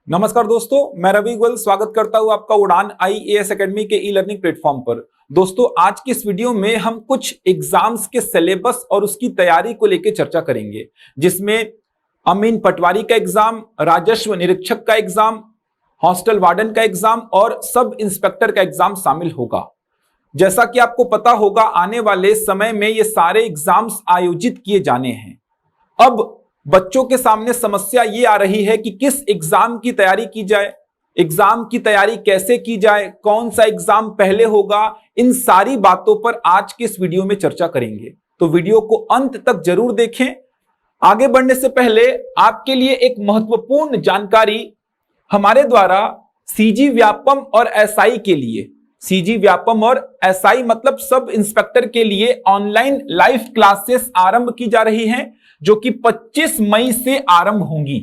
नमस्कार दोस्तों, मैं रवि गोयल स्वागत करता हूं आपका उड़ान आईएएस एकेडमी के ई लर्निंग प्लेटफॉर्म पर। दोस्तों, आज की इस वीडियो में हम कुछ एग्जाम्स के सिलेबस और उसकी तैयारी को लेकर चर्चा करेंगे, जिसमें अमीन पटवारी का एग्जाम, राजस्व निरीक्षक का एग्जाम, हॉस्टल वार्डन का एग्जाम और सब इंस्पेक्टर का एग्जाम शामिल होगा। जैसा कि आपको पता होगा, आने वाले समय में ये सारे एग्जाम्स आयोजित किए जाने हैं। अब बच्चों के सामने समस्या ये आ रही है कि किस एग्जाम की तैयारी की जाए, एग्जाम की तैयारी कैसे की जाए, कौन सा एग्जाम पहले होगा। इन सारी बातों पर आज के इस वीडियो में चर्चा करेंगे, तो वीडियो को अंत तक जरूर देखें। आगे बढ़ने से पहले आपके लिए एक महत्वपूर्ण जानकारी, हमारे द्वारा सीजी व्यापम और एसआई के लिए, सीजी व्यापम और एसआई मतलब सब इंस्पेक्टर के लिए ऑनलाइन लाइव क्लासेस आरंभ की जा रही हैं, जो कि 25 मई से आरंभ होंगी।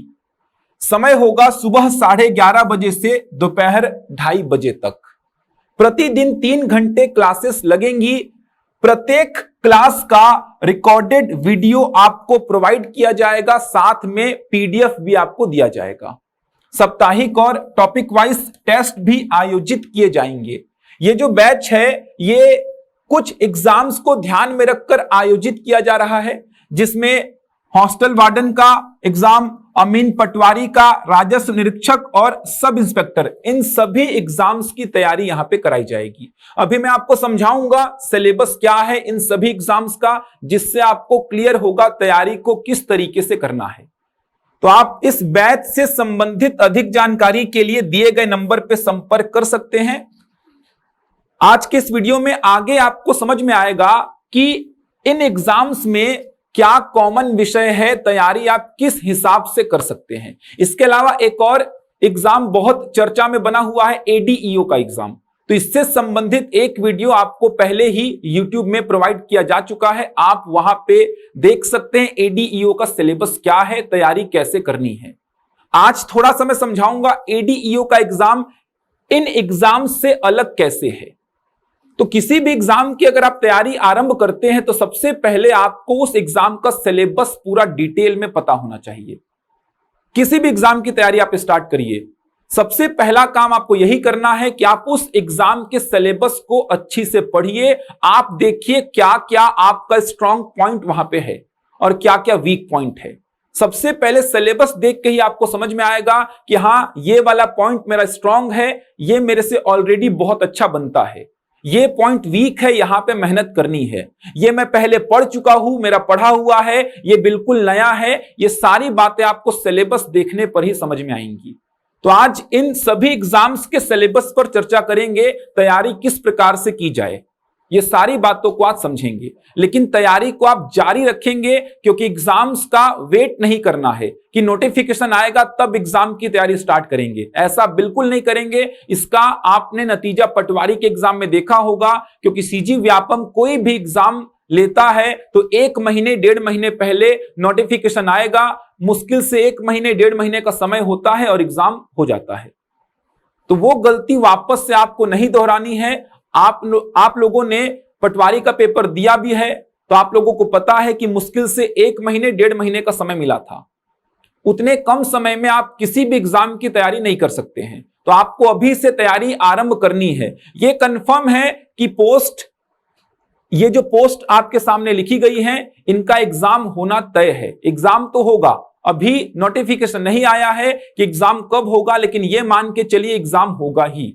समय होगा सुबह 11:30 बजे से दोपहर 2:30 बजे तक। प्रतिदिन 3 घंटे क्लासेस लगेंगी। प्रत्येक क्लास का रिकॉर्डेड वीडियो आपको प्रोवाइड किया जाएगा, साथ में पीडीएफ भी आपको दिया जाएगा। साप्ताहिक और टॉपिक वाइज टेस्ट भी आयोजित किए जाएंगे। ये जो बैच है, ये कुछ एग्जाम्स को ध्यान में रखकर आयोजित किया जा रहा है, जिसमें हॉस्टल वार्डन का एग्जाम, अमीन पटवारी का, राजस्व निरीक्षक और सब इंस्पेक्टर, इन सभी एग्जाम्स की तैयारी यहां पे कराई जाएगी। अभी मैं आपको समझाऊंगा सिलेबस क्या है इन सभी एग्जाम्स का, जिससे आपको क्लियर होगा तैयारी को किस तरीके से करना है। तो आप इस बैच से संबंधित अधिक जानकारी के लिए दिए गए नंबर पर संपर्क कर सकते हैं। आज के इस वीडियो में आगे आपको समझ में आएगा कि इन एग्जाम्स में क्या कॉमन विषय है, तैयारी आप किस हिसाब से कर सकते हैं। इसके अलावा एक और एग्जाम बहुत चर्चा में बना हुआ है, एडीईओ का एग्जाम। तो इससे संबंधित एक वीडियो आपको पहले ही YouTube में प्रोवाइड किया जा चुका है, आप वहां पे देख सकते हैं एडीईओ का सिलेबस क्या है, तैयारी कैसे करनी है। आज थोड़ा सा मैं समझाऊंगा एडीईओ का एग्जाम इन एग्जाम से अलग कैसे है। तो किसी भी एग्जाम की अगर आप तैयारी आरंभ करते हैं, तो सबसे पहले आपको उस एग्जाम का सिलेबस पूरा डिटेल में पता होना चाहिए। किसी भी एग्जाम की तैयारी आप स्टार्ट करिए, सबसे पहला काम आपको यही करना है कि आप उस एग्जाम के सिलेबस को अच्छी से पढ़िए। आप देखिए क्या क्या आपका स्ट्रॉन्ग पॉइंट वहां पे है और क्या क्या वीक पॉइंट है। सबसे पहले सिलेबस देख के ही आपको समझ में आएगा कि हाँ, ये वाला पॉइंट मेरा स्ट्रॉन्ग है, ये मेरे से ऑलरेडी बहुत अच्छा बनता है, ये पॉइंट वीक है, यहां पे मेहनत करनी है, ये मैं पहले पढ़ चुका हूं, मेरा पढ़ा हुआ है, ये बिल्कुल नया है। ये सारी बातें आपको सिलेबस देखने पर ही समझ में आएंगी। तो आज इन सभी एग्जाम्स के सिलेबस पर चर्चा करेंगे, तैयारी किस प्रकार से की जाए, ये सारी बातों को आज समझेंगे। लेकिन तैयारी को आप जारी रखेंगे, क्योंकि एग्जाम्स का वेट नहीं करना है कि नोटिफिकेशन आएगा तब एग्जाम की तैयारी स्टार्ट करेंगे, ऐसा बिल्कुल नहीं करेंगे। इसका आपने नतीजा पटवारी के एग्जाम में देखा होगा, क्योंकि सीजी व्यापम कोई भी एग्जाम लेता है तो 1 महीने 1.5 महीने पहले नोटिफिकेशन आएगा, मुश्किल से 1 महीने 1.5 महीने का समय होता है और एग्जाम हो जाता है। तो वो गलती वापस से आपको नहीं दोहरानी है। आप लोगों ने पटवारी का पेपर दिया भी है, तो आप लोगों को पता है कि मुश्किल से 1 महीने 1.5 महीने का समय मिला था। उतने कम समय में आप किसी भी एग्जाम की तैयारी नहीं कर सकते हैं, तो आपको अभी से तैयारी आरंभ करनी है। ये कंफर्म है कि ये जो पोस्ट आपके सामने लिखी गई है, इनका एग्जाम होना तय है। एग्जाम तो होगा, अभी नोटिफिकेशन नहीं आया है कि एग्जाम कब होगा, लेकिन यह मान के चलिए एग्जाम होगा ही।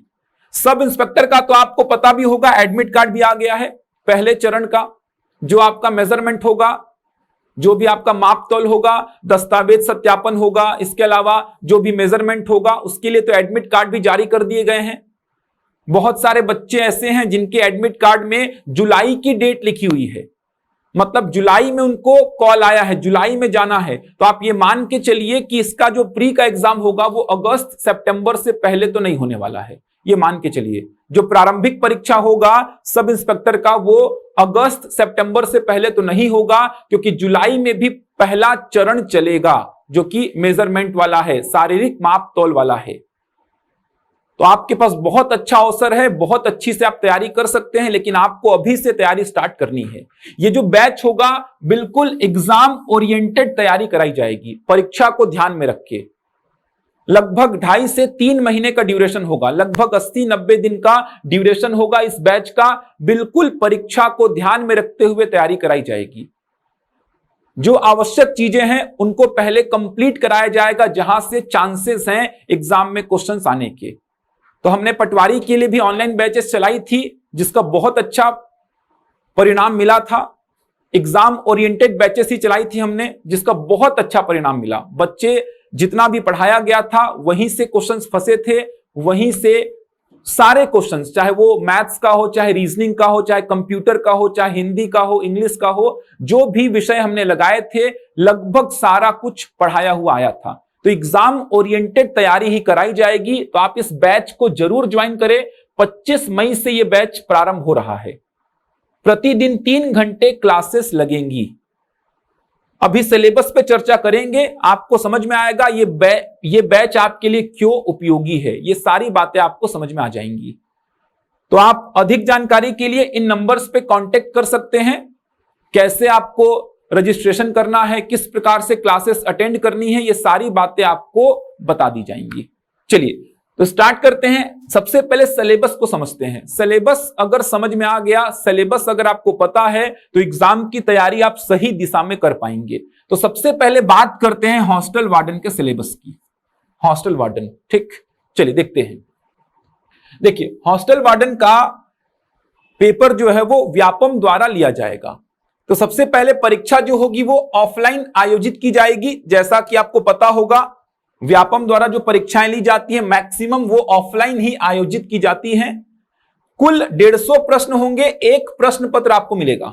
सब इंस्पेक्टर का तो आपको पता भी होगा, एडमिट कार्ड भी आ गया है पहले चरण का। जो आपका मेजरमेंट होगा, जो भी आपका माप तौल होगा, दस्तावेज सत्यापन होगा, इसके अलावा जो भी मेजरमेंट होगा, उसके लिए तो एडमिट कार्ड भी जारी कर दिए गए हैं। बहुत सारे बच्चे ऐसे हैं जिनके एडमिट कार्ड में जुलाई की डेट लिखी हुई है, मतलब जुलाई में उनको कॉल आया है, जुलाई में जाना है। तो आप ये मान के चलिए कि इसका जो प्री का एग्जाम होगा वो अगस्त सितंबर से पहले तो नहीं होने वाला है। ये मान के चलिए जो प्रारंभिक परीक्षा होगा सब इंस्पेक्टर का, वो अगस्त सितंबर से पहले तो नहीं होगा, क्योंकि जुलाई में भी पहला चरण चलेगा, जो कि मेजरमेंट वाला है, शारीरिक माप तौल वाला है। तो आपके पास बहुत अच्छा अवसर है, बहुत अच्छी से आप तैयारी कर सकते हैं, लेकिन आपको अभी से तैयारी स्टार्ट करनी है। ये जो बैच होगा बिल्कुल एग्जाम ओरिएंटेड तैयारी कराई जाएगी, परीक्षा को ध्यान में रख के। लगभग 2.5 से 3 महीने का ड्यूरेशन होगा, लगभग 80-90 दिन का ड्यूरेशन होगा इस बैच का। बिल्कुल परीक्षा को ध्यान में रखते हुए तैयारी कराई जाएगी। जो आवश्यक चीजें हैं उनको पहले कंप्लीट कराया जाएगा, जहां से चांसेस हैं एग्जाम में क्वेश्चंस आने के। तो हमने पटवारी के लिए भी ऑनलाइन बैचेस चलाई थी, जिसका बहुत अच्छा परिणाम मिला था। एग्जाम ओरिएंटेड बैचेस ही चलाई थी हमने, जिसका बहुत अच्छा परिणाम मिला। बच्चे जितना भी पढ़ाया गया था वहीं से क्वेश्चंस फंसे थे, वहीं से सारे क्वेश्चंस, चाहे वो मैथ्स का हो, चाहे रीजनिंग का हो, चाहे कंप्यूटर का हो, चाहे हिंदी का हो, इंग्लिश का हो, जो भी विषय हमने लगाए थे लगभग सारा कुछ पढ़ाया हुआ आया था। तो एग्जाम ओरिएंटेड तैयारी ही कराई जाएगी। तो आप इस बैच को जरूर ज्वाइन करें। 25 मई से यह बैच प्रारंभ हो रहा है। प्रतिदिन 3 घंटे क्लासेस लगेंगी। अभी सिलेबस पे चर्चा करेंगे, आपको समझ में आएगा ये बैच आपके लिए क्यों उपयोगी है। ये सारी बातें आपको समझ में आ जाएंगी। तो आप अधिक जानकारी के लिए इन नंबर्स पे कांटेक्ट कर सकते हैं। कैसे आपको रजिस्ट्रेशन करना है, किस प्रकार से क्लासेस अटेंड करनी है, ये सारी बातें आपको बता दी जाएंगी। चलिए तो स्टार्ट करते हैं। सबसे पहले सिलेबस को समझते हैं। सिलेबस अगर समझ में आ गया, सिलेबस अगर आपको पता है, तो एग्जाम की तैयारी आप सही दिशा में कर पाएंगे। तो सबसे पहले बात करते हैं हॉस्टल वार्डन के सिलेबस की। हॉस्टल वार्डन, ठीक, चलिए देखते हैं। देखिए, हॉस्टल वार्डन का पेपर जो है वो व्यापम द्वारा लिया जाएगा। तो सबसे पहले परीक्षा जो होगी वो ऑफलाइन आयोजित की जाएगी। जैसा कि आपको पता होगा, व्यापम द्वारा जो परीक्षाएं ली जाती हैं मैक्सिमम वो ऑफलाइन ही आयोजित की जाती हैं। कुल 150 प्रश्न होंगे। एक प्रश्न पत्र आपको मिलेगा,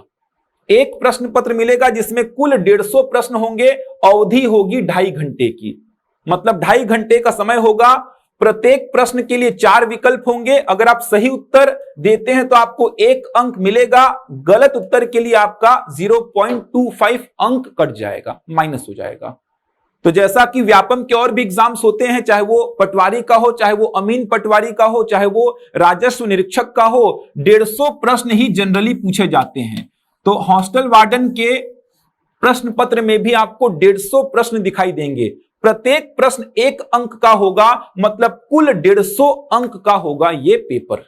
एक प्रश्न पत्र मिलेगा जिसमें कुल 150 प्रश्न होंगे। अवधि होगी 2.5 घंटे की, मतलब 2.5 घंटे का समय होगा। प्रत्येक प्रश्न के लिए 4 विकल्प होंगे। अगर आप सही उत्तर देते हैं तो आपको 1 अंक मिलेगा। गलत उत्तर के लिए आपका 0.25 अंक कट जाएगा, माइनस हो जाएगा। तो जैसा कि व्यापम के और भी एग्जाम्स होते हैं, चाहे वो पटवारी का हो, चाहे वो अमीन पटवारी का हो, चाहे वो राजस्व निरीक्षक का हो, 150 प्रश्न ही जनरली पूछे जाते हैं। तो हॉस्टल वार्डन के प्रश्न पत्र में भी आपको 150 प्रश्न दिखाई देंगे। प्रत्येक प्रश्न 1 अंक का होगा, मतलब कुल 150 अंक का होगा ये पेपर।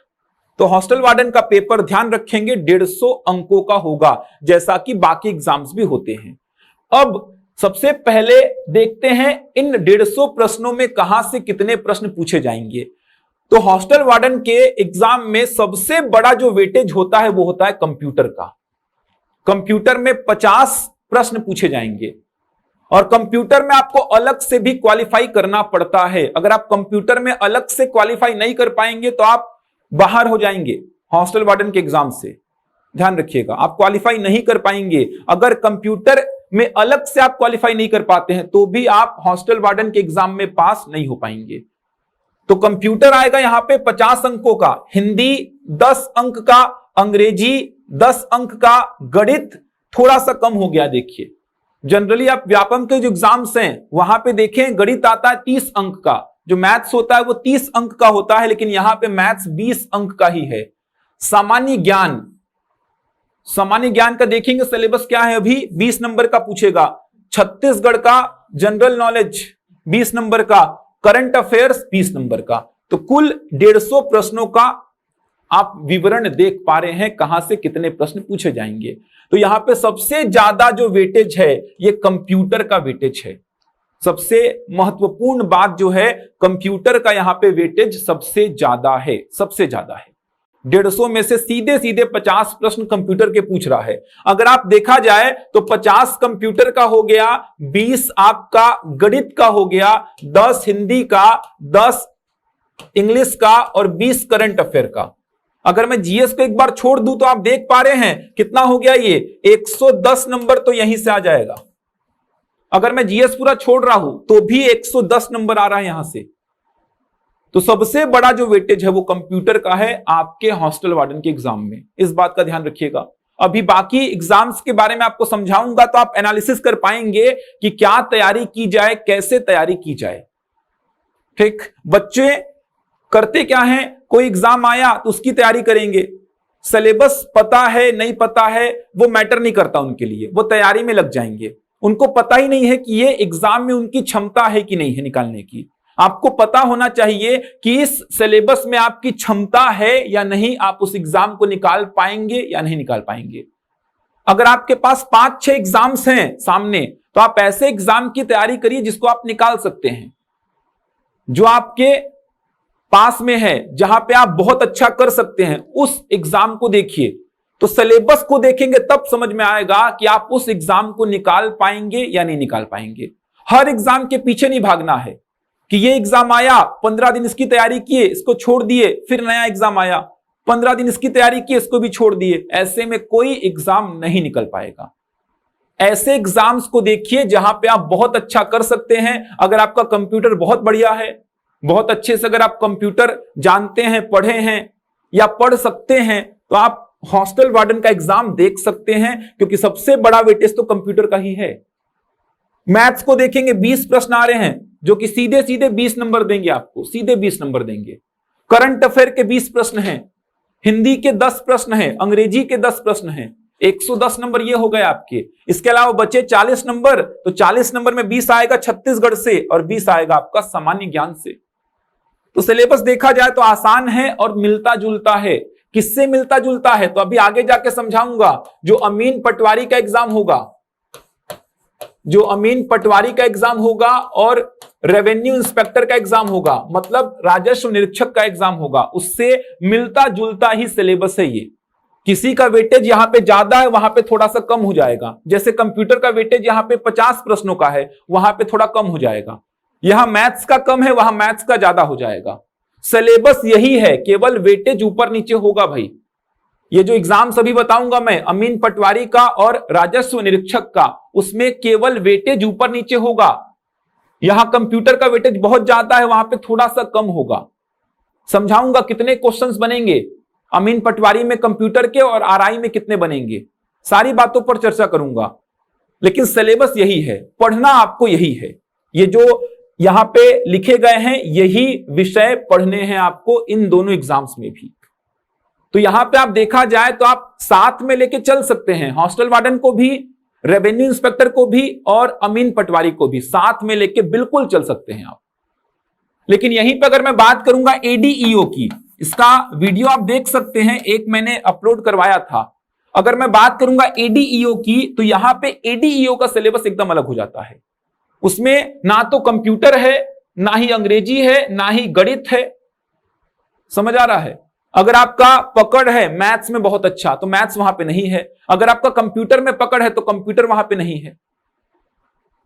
तो हॉस्टल वार्डन का पेपर ध्यान रखेंगे 150 अंकों का होगा, जैसा कि बाकी एग्जाम्स भी होते हैं। अब सबसे पहले देखते हैं इन 150 प्रश्नों में कहां से कितने प्रश्न पूछे जाएंगे। तो हॉस्टल वार्डन के एग्जाम में सबसे बड़ा जो वेटेज होता है वो होता है कंप्यूटर का। कंप्यूटर में 50 प्रश्न पूछे जाएंगे और कंप्यूटर में आपको अलग से भी क्वालिफाई करना पड़ता है। अगर आप कंप्यूटर में अलग से क्वालिफाई नहीं कर पाएंगे तो आप बाहर हो जाएंगे हॉस्टल वार्डन के एग्जाम से। ध्यान रखिएगा, आप क्वालिफाई नहीं कर पाएंगे। अगर कंप्यूटर में अलग से आप क्वालिफाई नहीं कर पाते हैं तो भी आप हॉस्टल वार्डन के एग्जाम में पास नहीं हो पाएंगे। तो कंप्यूटर आएगा यहां पे 50 अंकों का, हिंदी 10 अंक का, अंग्रेजी 10 अंक का, गणित थोड़ा सा कम हो गया। देखिए जनरली आप व्यापम के जो एग्जाम्स हैं वहां पे देखें गणित आता है 30 अंक का, जो मैथ्स होता है वो 30 अंक का होता है, लेकिन यहां पे मैथ्स 20 अंक का ही है। सामान्य ज्ञान, सामान्य ज्ञान का देखेंगे सिलेबस क्या है, अभी 20 नंबर का पूछेगा। छत्तीसगढ़ का जनरल नॉलेज 20 नंबर का, करंट अफेयर्स 20 नंबर का। तो कुल 150 प्रश्नों का आप विवरण देख पा रहे हैं कहां से कितने प्रश्न पूछे जाएंगे। तो यहां पे सबसे ज्यादा जो वेटेज है ये कंप्यूटर का वेटेज है। सबसे महत्वपूर्ण बात जो है, कंप्यूटर का यहां पे वेटेज सबसे ज्यादा है, सबसे ज्यादा है। 150 में से सीधे सीधे 50 प्रश्न कंप्यूटर के पूछ रहा है। अगर आप देखा जाए तो 50 कंप्यूटर का हो गया, 20 आपका गणित का हो गया, 10 हिंदी का, 10 इंग्लिश का और 20 करंट अफेयर का। अगर मैं जीएस को एक बार छोड़ दूं तो आप देख पा रहे हैं कितना हो गया, ये 110 नंबर तो यहीं से आ जाएगा। अगर मैं जीएस पूरा छोड़ रहा हूं तो भी 110 नंबर आ रहा है यहां से। तो सबसे बड़ा जो वेटेज है वो कंप्यूटर का है आपके हॉस्टल वार्डन के एग्जाम में। इस बात का ध्यान रखिएगा। अभी बाकी एग्जाम्स के बारे में आपको समझाऊंगा तो आप एनालिसिस कर पाएंगे कि क्या तैयारी की जाए, कैसे तैयारी की जाए। ठीक, बच्चे करते क्या हैं, कोई एग्जाम आया तो उसकी तैयारी करेंगे। सिलेबस पता है नहीं पता है वो मैटर नहीं करता उनके लिए, वो तैयारी में लग जाएंगे। उनको पता ही नहीं है कि ये एग्जाम में उनकी क्षमता है कि नहीं है निकालने की। आपको पता होना चाहिए कि इस सिलेबस में आपकी क्षमता है या नहीं, आप उस एग्जाम को निकाल पाएंगे या नहीं निकाल पाएंगे। अगर आपके पास 5-6 एग्जाम्स हैं सामने, तो आप ऐसे एग्जाम की तैयारी करिए जिसको आप निकाल सकते हैं, जो आपके पास में है, जहां पे आप बहुत अच्छा कर सकते हैं, उस एग्जाम को देखिए। तो सिलेबस को देखेंगे तब समझ में आएगा कि आप उस एग्जाम को निकाल पाएंगे या नहीं निकाल पाएंगे। हर एग्जाम के पीछे नहीं भागना है कि ये एग्जाम आया, 15 दिन इसकी तैयारी किए, इसको छोड़ दिए, फिर नया एग्जाम आया, 15 दिन इसकी तैयारी की, इसको भी छोड़ दिए। ऐसे में कोई एग्जाम नहीं निकल पाएगा। ऐसे एग्जाम्स को देखिए जहां पे आप बहुत अच्छा कर सकते हैं। अगर आपका कंप्यूटर बहुत बढ़िया है, बहुत अच्छे से अगर आप कंप्यूटर जानते हैं, पढ़े हैं या पढ़ सकते हैं, तो आप हॉस्टल वार्डन का एग्जाम देख सकते हैं, क्योंकि सबसे बड़ा वेटेज तो कंप्यूटर का ही है। मैथ्स को देखेंगे, 20 प्रश्न आ रहे हैं जो कि सीधे सीधे 20 नंबर देंगे आपको, सीधे 20 नंबर देंगे। करंट अफेयर के 20 प्रश्न हैं, हिंदी के 10 प्रश्न हैं, अंग्रेजी के 10 प्रश्न हैं, 110 नंबर ये हो गए आपके। इसके अलावा बचे 40 नंबर, तो 40 नंबर में 20 आएगा छत्तीसगढ़ से और 20 आएगा आपका सामान्य ज्ञान से। तो सिलेबस देखा जाए तो आसान है और मिलता जुलता है। किससे मिलता जुलता है तो अभी आगे जाके समझाऊंगा। जो अमीन पटवारी का एग्जाम होगा, जो अमीन पटवारी का एग्जाम होगा और रेवेन्यू इंस्पेक्टर का एग्जाम होगा, मतलब राजस्व निरीक्षक का एग्जाम होगा, उससे मिलता जुलता ही सिलेबस है ये। किसी का वेटेज यहां पे ज्यादा है, वहां पे थोड़ा सा कम हो जाएगा। जैसे कंप्यूटर का वेटेज यहां पे 50 प्रश्नों का है, वहां पे थोड़ा कम हो जाएगा। यहां मैथ्स का कम है, वहां मैथ्स का ज्यादा हो जाएगा। सिलेबस यही है, केवल वेटेज ऊपर नीचे होगा भाई। ये जो एग्जाम सभी बताऊंगा मैं, अमीन पटवारी का और राजस्व निरीक्षक का, उसमें केवल वेटेज ऊपर नीचे होगा। यहां कंप्यूटर का वेटेज बहुत ज्यादा है, वहां पे थोड़ा सा कम होगा। समझाऊंगा कितने क्वेश्चंस बनेंगे अमीन पटवारी में कंप्यूटर के और आरआई में कितने बनेंगे, सारी बातों पर चर्चा करूंगा। लेकिन सिलेबस यही है, पढ़ना आपको यही है। ये जो यहां पे लिखे गए हैं, यही विषय पढ़ने हैं आपको इन दोनों एग्जाम्स में भी। तो यहां पे आप देखा जाए तो आप साथ में लेके चल सकते हैं, हॉस्टल वार्डन को भी, रेवेन्यू इंस्पेक्टर को भी और अमीन पटवारी को भी साथ में लेके बिल्कुल चल सकते हैं आप। लेकिन यहीं पे अगर मैं बात करूंगा एडीईओ की, इसका वीडियो आप देख सकते हैं, एक मैंने अपलोड करवाया था। अगर मैं बात करूंगा एडीईओ की, तो यहां पे एडीईओ का सिलेबस एकदम अलग हो जाता है। उसमें ना तो कंप्यूटर है, ना ही अंग्रेजी है, ना ही गणित है। समझ आ रहा है? अगर आपका पकड़ है मैथ्स में बहुत अच्छा, तो मैथ्स वहां पे नहीं है। अगर आपका कंप्यूटर में पकड़ है, तो कंप्यूटर वहां पे नहीं है।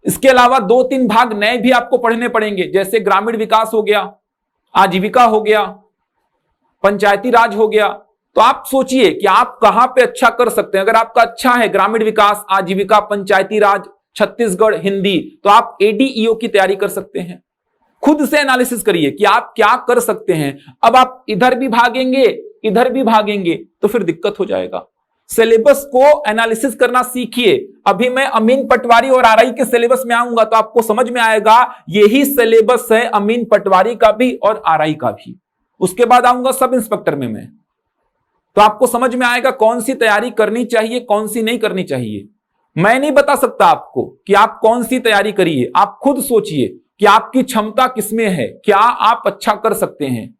इसके अलावा 2-3 भाग नए भी आपको पढ़ने पड़ेंगे, जैसे ग्रामीण विकास हो गया, आजीविका हो गया, पंचायती राज हो गया। तो आप सोचिए कि आप कहां पे अच्छा कर सकते हैं। अगर आपका अच्छा है ग्रामीण विकास, आजीविका, पंचायती राज, छत्तीसगढ़, हिंदी, तो आप एडीईओ की तैयारी कर सकते हैं। खुद से एनालिसिस करिए कि आप क्या कर सकते हैं। अब आप इधर भी भागेंगे, इधर भी भागेंगे, तो फिर दिक्कत हो जाएगा। सिलेबस को एनालिसिस करना सीखिए। अभी मैं अमीन पटवारी और आरआई के सिलेबस में आऊंगा तो आपको समझ में आएगा यही सिलेबस है अमीन पटवारी का भी और आरआई का भी। उसके बाद आऊंगा सब इंस्पेक्टर में मैं, तो आपको समझ में आएगा कौन सी तैयारी करनी चाहिए, कौन सी नहीं करनी चाहिए। मैं नहीं बता सकता आपको कि आप कौन सी तैयारी करिए। आप खुद सोचिए कि आपकी क्षमता किसमें है, क्या आप अच्छा कर सकते हैं।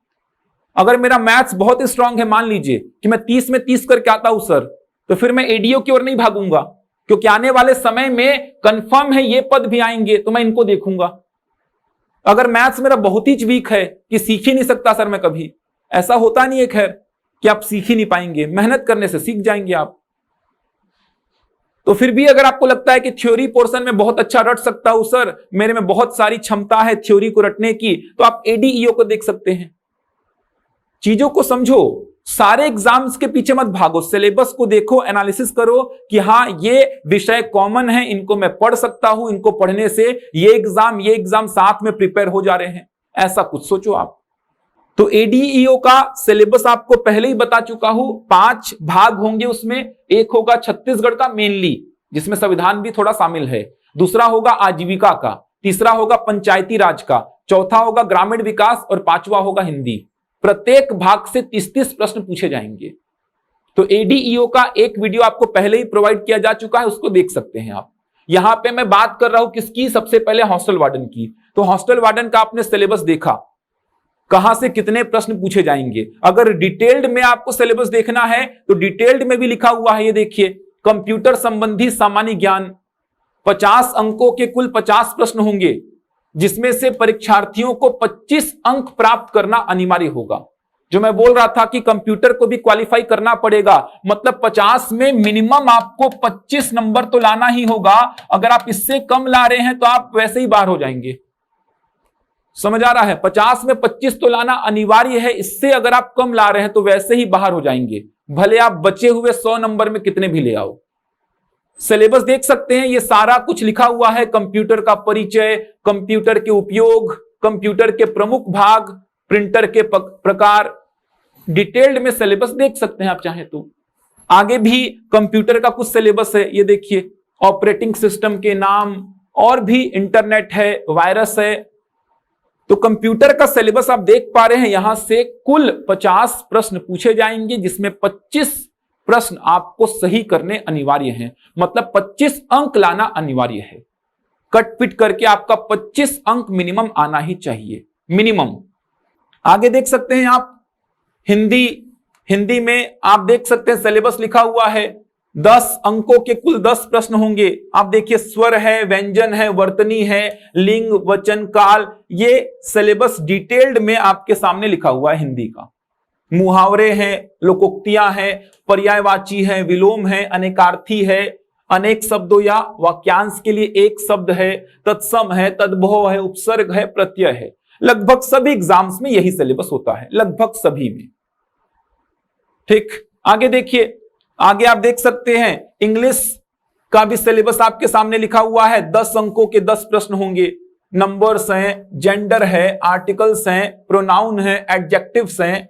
अगर मेरा मैथ्स बहुत स्ट्रांग है, मान लीजिए कि मैं 30 में 30 करके आता हूं सर, तो फिर मैं एडीओ की ओर नहीं भागूंगा, क्योंकि आने वाले समय में कंफर्म है ये पद भी आएंगे, तो मैं इनको देखूंगा। अगर मैथ्स मेरा बहुत ही वीक है कि सीख ही नहीं सकता सर मैं कभी, ऐसा होता नहीं है खैर कि आप सीख ही नहीं पाएंगे, मेहनत करने से सीख जाएंगे आप। तो फिर भी अगर आपको लगता है कि थ्योरी पोर्शन में बहुत अच्छा रट सकता हूं सर, मेरे में बहुत सारी क्षमता है थ्योरी को रटने की, तो आप एडीईओ को देख सकते हैं। चीजों को समझो, सारे एग्जाम्स के पीछे मत भागो, सिलेबस को देखो, एनालिसिस करो कि हाँ ये विषय कॉमन है, इनको मैं पढ़ सकता हूं, इनको पढ़ने से ये एग्जाम साथ में प्रिपेयर हो जा रहे हैं, ऐसा कुछ सोचो आप। तो एडीईओ का सिलेबस आपको पहले ही बता चुका हूं, 5 भाग होंगे उसमें। एक होगा छत्तीसगढ़ का मेनली, जिसमें संविधान भी थोड़ा शामिल है। दूसरा होगा आजीविका का, तीसरा होगा पंचायती राज का, चौथा होगा ग्रामीण विकास और 5वां होगा हिंदी। प्रत्येक भाग से 30-30 प्रश्न पूछे जाएंगे। तो एडीईओ का एक वीडियो आपको पहले ही प्रोवाइड किया जा चुका है, उसको देख सकते हैं आप। यहां पे मैं बात कर रहा हूं किसकी, सबसे पहले हॉस्टल वार्डन की। तो हॉस्टल वार्डन का आपने सिलेबस देखा, कहां से कितने प्रश्न पूछे जाएंगे। अगर डिटेल्ड में आपको सिलेबस देखना है तो डिटेल्ड में भी लिखा हुआ है, ये देखिए, कंप्यूटर संबंधी सामान्य ज्ञान 50 अंकों के कुल 50 प्रश्न होंगे, जिसमें से परीक्षार्थियों को 25 अंक प्राप्त करना अनिवार्य होगा। जो मैं बोल रहा था कि कंप्यूटर को भी क्वालिफाई करना पड़ेगा, मतलब 50 में मिनिमम आपको 25 नंबर तो लाना ही होगा। अगर आप इससे कम ला रहे हैं तो आप वैसे ही बाहर हो जाएंगे। समझ आ रहा है? 50 में 25 तो लाना अनिवार्य है, इससे अगर आप कम ला रहे हैं तो वैसे ही बाहर हो जाएंगे, भले आप बचे हुए 100 नंबर में कितने भी ले आओ। सिलेबस देख सकते हैं, ये सारा कुछ लिखा हुआ है। कंप्यूटर का परिचय, कंप्यूटर के उपयोग, कंप्यूटर के प्रमुख भाग, प्रिंटर के प्रकार, डिटेल्ड में सिलेबस देख सकते हैं आप चाहे तो। आगे भी कंप्यूटर का कुछ सिलेबस है, ये देखिए, ऑपरेटिंग सिस्टम के नाम, और भी इंटरनेट है, वायरस है। तो कंप्यूटर का सिलेबस आप देख पा रहे हैं, यहां से कुल 50 प्रश्न पूछे जाएंगे, जिसमें 25 प्रश्न आपको सही करने अनिवार्य हैं, मतलब 25 अंक लाना अनिवार्य है। कट पिट करके आपका 25 अंक मिनिमम आना ही चाहिए, मिनिमम। आगे देख सकते हैं आप हिंदी में आप देख सकते हैं सिलेबस लिखा हुआ है, 10 अंकों के कुल 10 प्रश्न होंगे। आप देखिए, स्वर है, व्यंजन है, वर्तनी है, लिंग, वचन, काल, ये सिलेबस डिटेल्ड में आपके सामने लिखा हुआ है हिंदी का। मुहावरे हैं, लोकोक्तियां हैं, पर्यायवाची है, विलोम है, अनेकार्थी है, अनेक शब्दों या वाक्यांश के लिए एक शब्द है, तत्सम है, तद्भव है, उपसर्ग है, प्रत्यय है। लगभग सभी एग्जाम्स में यही सिलेबस होता है, लगभग सभी में। ठीक, आगे देखिए, आगे आप देख सकते हैं इंग्लिश का भी सिलेबस आपके सामने लिखा हुआ है। 10 अंकों के 10 प्रश्न होंगे। नंबर्स हैं, जेंडर है, आर्टिकल्स हैं, प्रोनाउन है, एडजेक्टिव्स हैं।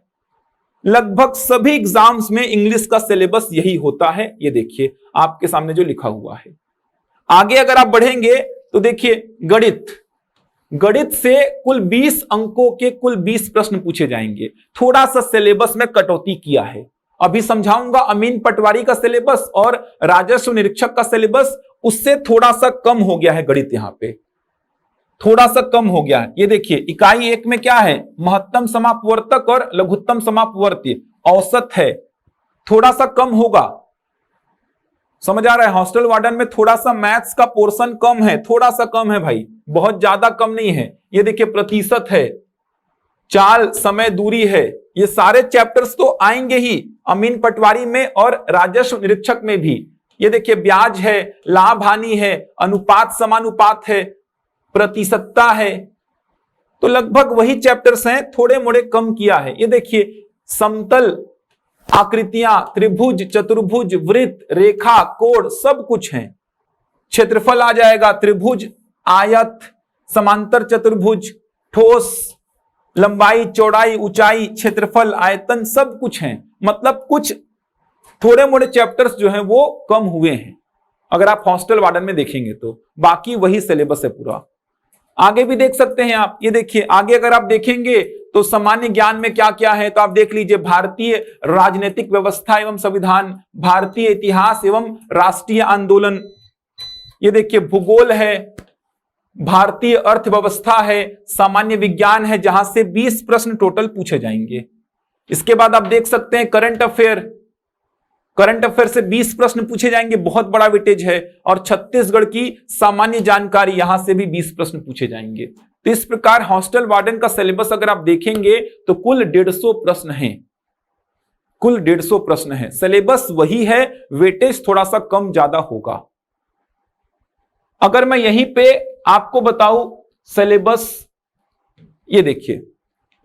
लगभग सभी एग्जाम्स में इंग्लिश का सिलेबस यही होता है। ये देखिए आपके सामने जो लिखा हुआ है। आगे अगर आप बढ़ेंगे तो देखिए, गणित से कुल 20 अंकों के कुल 20 प्रश्न पूछे जाएंगे। थोड़ा सा सिलेबस में कटौती किया है, अभी समझाऊंगा। अमीन पटवारी का सिलेबस और राजस्व निरीक्षक का सिलेबस उससे थोड़ा सा कम हो गया है। गणित यहां पे थोड़ा सा कम हो गया है। ये देखिए, इकाई 1 में क्या है, महत्तम समापवर्तक और लघुत्तम समापवर्ती, औसत है, थोड़ा सा कम होगा। समझ आ रहा है? हॉस्टल वार्डन में थोड़ा सा मैथ्स का पोर्शन कम है, थोड़ा सा कम है भाई, बहुत ज्यादा कम नहीं है। ये देखिए, प्रतिशत है, चाल, समय, दूरी है, ये सारे चैप्टर्स तो आएंगे ही अमीन पटवारी में और राजस्व निरीक्षक में भी। ये देखिए, ब्याज है, लाभ हानि है, अनुपात समानुपात है, प्रतिशतता है, तो लगभग वही चैप्टर्स हैं, थोड़े मोड़े कम किया है। ये देखिए, समतल आकृतियां, त्रिभुज, चतुर्भुज, वृत्त, रेखा, कोण, सब कुछ है। क्षेत्रफल आ जाएगा, त्रिभुज, आयत, समांतर चतुर्भुज, ठोस, लंबाई, चौड़ाई, ऊंचाई, क्षेत्रफल, आयतन, सब कुछ है। मतलब कुछ थोड़े मोड़े चैप्टर्स जो हैं वो कम हुए हैं अगर आप हॉस्टल वार्डन में देखेंगे तो, बाकी वही सिलेबस है पूरा। आगे भी देख सकते हैं आप, ये देखिए, आगे अगर आप देखेंगे तो सामान्य ज्ञान में क्या क्या है तो आप देख लीजिए, भारतीय राजनीतिक व्यवस्था एवं संविधान, भारतीय इतिहास एवं राष्ट्रीय आंदोलन, ये देखिए, भूगोल है, भारतीय अर्थव्यवस्था है, सामान्य विज्ञान है, जहां से 20 प्रश्न टोटल पूछे जाएंगे। इसके बाद आप देख सकते हैं करंट अफेयर से 20 प्रश्न पूछे जाएंगे, बहुत बड़ा वेटेज है। और छत्तीसगढ़ की सामान्य जानकारी, यहां से भी 20 प्रश्न पूछे जाएंगे। तो इस प्रकार हॉस्टल वार्डन का सिलेबस अगर आप देखेंगे तो कुल 150 प्रश्न हैं, कुल 150 प्रश्न हैं। सिलेबस वही है, वेटेज थोड़ा सा कम ज्यादा होगा। अगर मैं यहीं पे आपको बताऊं सिलेबस, ये देखिए,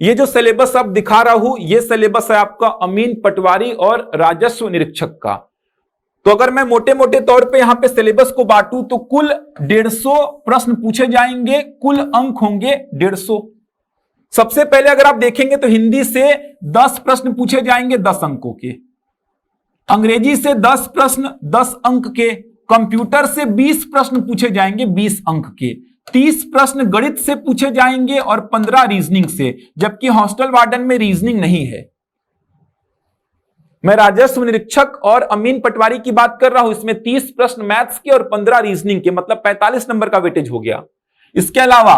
ये जो सिलेबस आप दिखा रहा हूं, ये सिलेबस है आपका अमीन पटवारी और राजस्व निरीक्षक का। तो अगर मैं मोटे मोटे तौर पे यहां पे सिलेबस को बांटूं तो कुल 150 प्रश्न पूछे जाएंगे, कुल अंक होंगे 150। सबसे पहले अगर आप देखेंगे तो हिंदी से 10 प्रश्न पूछे जाएंगे 10 अंकों के, अंग्रेजी से 10 प्रश्न 10 अंक के, कंप्यूटर से 20 प्रश्न पूछे जाएंगे 20 अंक के, 30 प्रश्न गणित से पूछे जाएंगे और 15 रीजनिंग से, जबकि हॉस्टल वार्डन में रीजनिंग नहीं है। मैं राजस्व निरीक्षक और अमीन पटवारी की बात कर रहा हूं, इसमें 30 प्रश्न मैथ्स के और 15 रीजनिंग के, मतलब 45 नंबर का वेटेज हो गया। इसके अलावा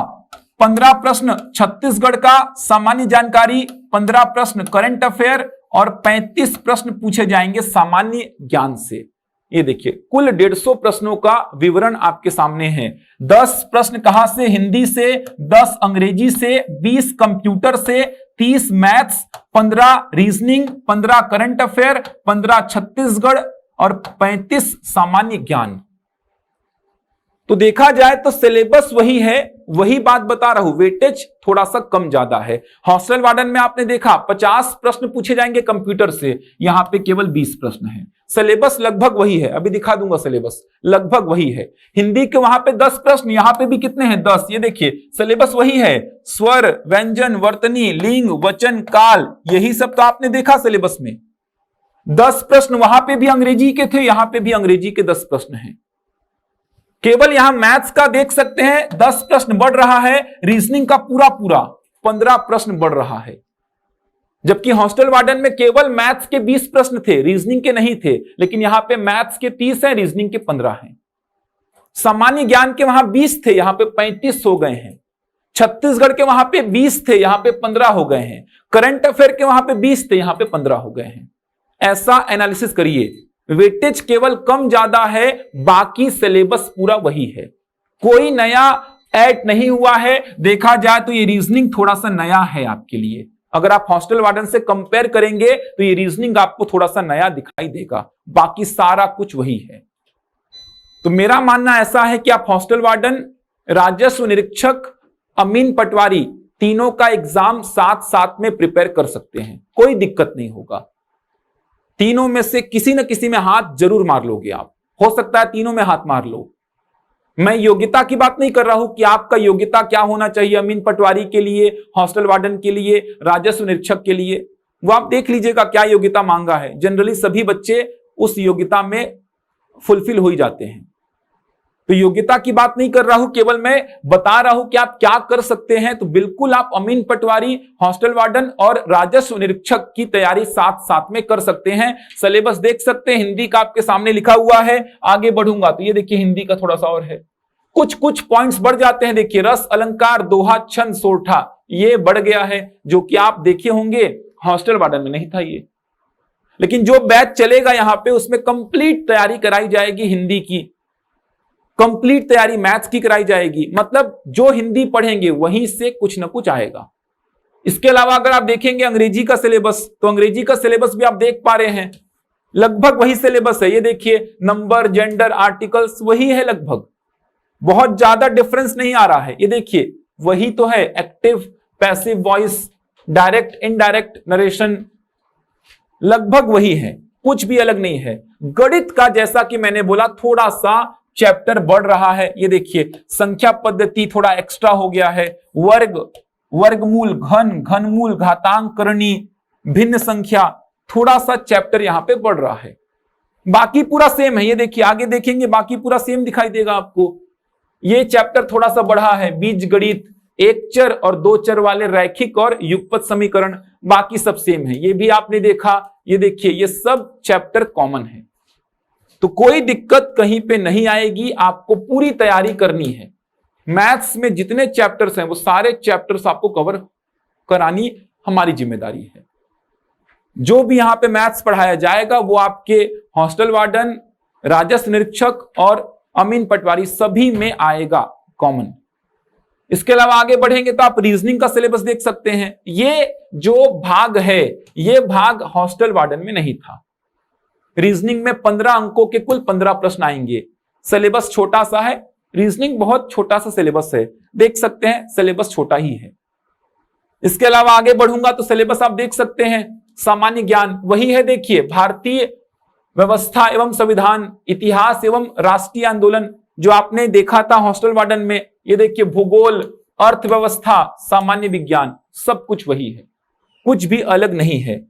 15 प्रश्न छत्तीसगढ़ का सामान्य जानकारी, 15 प्रश्न करंट अफेयर और 35 प्रश्न पूछे जाएंगे सामान्य ज्ञान से। ये देखिए कुल 150 प्रश्नों का विवरण आपके सामने है। 10 प्रश्न कहां से? हिंदी से, 10 अंग्रेजी से, 20 कंप्यूटर से, 30 maths, 15 reasoning, 15 current affair, 15 Chhattisgarh और 35 सामान्य ज्ञान। तो देखा जाए तो सिलेबस वही है, वही बात बता रहा हूं, वेटेज थोड़ा सा कम ज्यादा है। हॉस्टल वार्डन में आपने देखा 50 प्रश्न पूछे जाएंगे कंप्यूटर से, यहां पे केवल 20 प्रश्न हैं। सिलेबस लगभग वही है, अभी दिखा दूंगा, सिलेबस लगभग वही है। हिंदी के वहां पे 10 प्रश्न, यहां पे भी कितने हैं? 10। ये देखिए सिलेबस वही है, स्वर, व्यंजन, वर्तनी, लिंग, वचन, काल, यही सब तो आपने देखा सिलेबस में। 10 प्रश्न वहां पे भी अंग्रेजी के थे, यहां पे भी अंग्रेजी के 10 प्रश्न हैं। केवल यहां मैथ्स का देख सकते हैं 10 प्रश्न बढ़ रहा है, रीजनिंग का पूरा 15 प्रश्न बढ़ रहा है। जबकि हॉस्टल वार्डन में केवल मैथ्स के 20 प्रश्न थे, रीजनिंग के नहीं थे, लेकिन यहां पे मैथ्स के 30 हैं, रीजनिंग के 15 हैं। सामान्य ज्ञान के वहां 20 थे, यहां पे 35 हो गए हैं। छत्तीसगढ़ के वहां पे 20 थे, यहां पे 15 हो गए हैं। करंट अफेयर के वहां पे 20 थे, यहां पे 15 हो गए हैं। ऐसा एनालिसिस करिए, वेटेज केवल कम ज्यादा है, बाकी सिलेबस पूरा वही है, कोई नया ऐड नहीं हुआ है। देखा जाए तो ये रीजनिंग थोड़ा सा नया है आपके लिए, अगर आप हॉस्टल वार्डन से कंपेयर करेंगे तो ये रीजनिंग आपको थोड़ा सा नया दिखाई देगा, बाकी सारा कुछ वही है। तो मेरा मानना ऐसा है कि आप हॉस्टल वार्डन, राजस्व निरीक्षक, अमीन पटवारी, तीनों का एग्जाम साथ साथ में प्रिपेयर कर सकते हैं, कोई दिक्कत नहीं होगा। तीनों में से किसी न किसी में हाथ जरूर मार लोगे आप, हो सकता है तीनों में हाथ मार लो। मैं योग्यता की बात नहीं कर रहा हूं कि आपका योग्यता क्या होना चाहिए, अमीन पटवारी के लिए, हॉस्टल वार्डन के लिए, राजस्व निरीक्षक के लिए, वो आप देख लीजिएगा क्या योग्यता मांगा है। जनरली सभी बच्चे उस योग्यता में फुलफिल हो ही जाते हैं, तो योग्यता की बात नहीं कर रहा हूं, केवल मैं बता रहा हूं कि आप क्या कर सकते हैं। तो बिल्कुल आप अमीन पटवारी, हॉस्टल वार्डन और राजस्व निरीक्षक की तैयारी साथ साथ में कर सकते हैं। सिलेबस देख सकते हैं, हिंदी का आपके सामने लिखा हुआ है। आगे बढ़ूंगा तो ये देखिए हिंदी का थोड़ा सा और है, कुछ कुछ पॉइंट्स बढ़ जाते हैं। देखिए रस, अलंकार, दोहा, छंद, सोरठा, ये बढ़ गया है, जो कि आप देखे होंगे हॉस्टल वार्डन में नहीं था ये। लेकिन जो बैच चलेगा यहां पे उसमें कंप्लीट तैयारी कराई जाएगी, हिंदी की कंप्लीट तैयारी मैथ्स की कराई जाएगी, मतलब जो हिंदी पढ़ेंगे वहीं से कुछ ना कुछ आएगा। इसके अलावा अगर आप देखेंगे अंग्रेजी का सिलेबस, तो अंग्रेजी का सिलेबस भी आप देख पा रहे हैं, लगभग वही सिलेबस है। ये देखिए नंबर, जेंडर, आर्टिकल्स वही है, लगभग बहुत ज्यादा डिफरेंस नहीं आ रहा है। ये देखिए वही तो है, active, passive voice, direct, indirect narration, लगभग वही है, कुछ भी अलग नहीं है। गणित का जैसा कि मैंने बोला थोड़ा सा चैप्टर बढ़ रहा है। ये देखिए संख्या पद्धति थोड़ा एक्स्ट्रा हो गया है, वर्ग, वर्गमूल, घन, घनमूल, घातांक, करणी, भिन्न संख्या, थोड़ा सा चैप्टर यहां पे बढ़ रहा है, बाकी पूरा सेम है। ये देखिए आगे देखेंगे बाकी पूरा सेम दिखाई देगा आपको। ये चैप्टर थोड़ा सा बढ़ा है, बीज गणित, एक चर और दो चर वाले रैखिक और युगपत समीकरण, बाकी सब सेम है, ये भी आपने देखा। ये देखिए ये सब चैप्टर कॉमन है, तो कोई दिक्कत कहीं पे नहीं आएगी। आपको पूरी तैयारी करनी है, मैथ्स में जितने चैप्टर्स हैं वो सारे चैप्टर्स आपको कवर करानी हमारी जिम्मेदारी है। जो भी यहां पे मैथ्स पढ़ाया जाएगा वो आपके हॉस्टल वार्डन, राजस्व निरीक्षक और अमीन पटवारी सभी में आएगा कॉमन। इसके अलावा आगे बढ़ेंगे तो आप रीजनिंग का सिलेबस देख सकते हैं। ये जो भाग है, ये भाग हॉस्टल वार्डन में नहीं था। रीजनिंग में 15 अंकों के कुल 15 प्रश्न आएंगे। सिलेबस छोटा सा है, रीजनिंग बहुत छोटा सा सिलेबस है, देख सकते हैं सिलेबस छोटा ही है। इसके अलावा आगे बढ़ूंगा तो सिलेबस आप देख सकते हैं, सामान्य ज्ञान वही है। देखिए भारतीय व्यवस्था एवं संविधान, इतिहास एवं राष्ट्रीय आंदोलन जो आपने देखा था हॉस्टल वार्डन में, ये देखिए भूगोल, अर्थव्यवस्था, सामान्य विज्ञान, सब कुछ वही है, कुछ भी अलग नहीं है।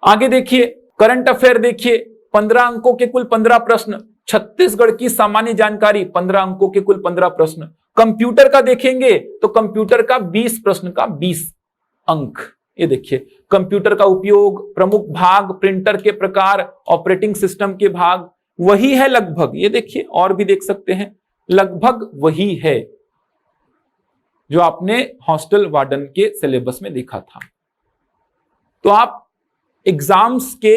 आगे देखिए करंट अफेयर, देखिए 15 अंकों के कुल 15 प्रश्न, छत्तीसगढ़ की सामान्य जानकारी 15 अंकों के कुल 15 प्रश्न। कंप्यूटर का देखेंगे तो कंप्यूटर का 20 प्रश्न का 20 अंक, ये देखिए, कंप्यूटर का उपयोग, प्रमुख भाग, प्रिंटर के प्रकार, ऑपरेटिंग सिस्टम के भाग, वही है लगभग। ये देखिए, और भी देख सकते हैं, लगभग वही है जो आपने हॉस्टल वार्डन के सिलेबस में देखा था। तो आप एग्जाम्स के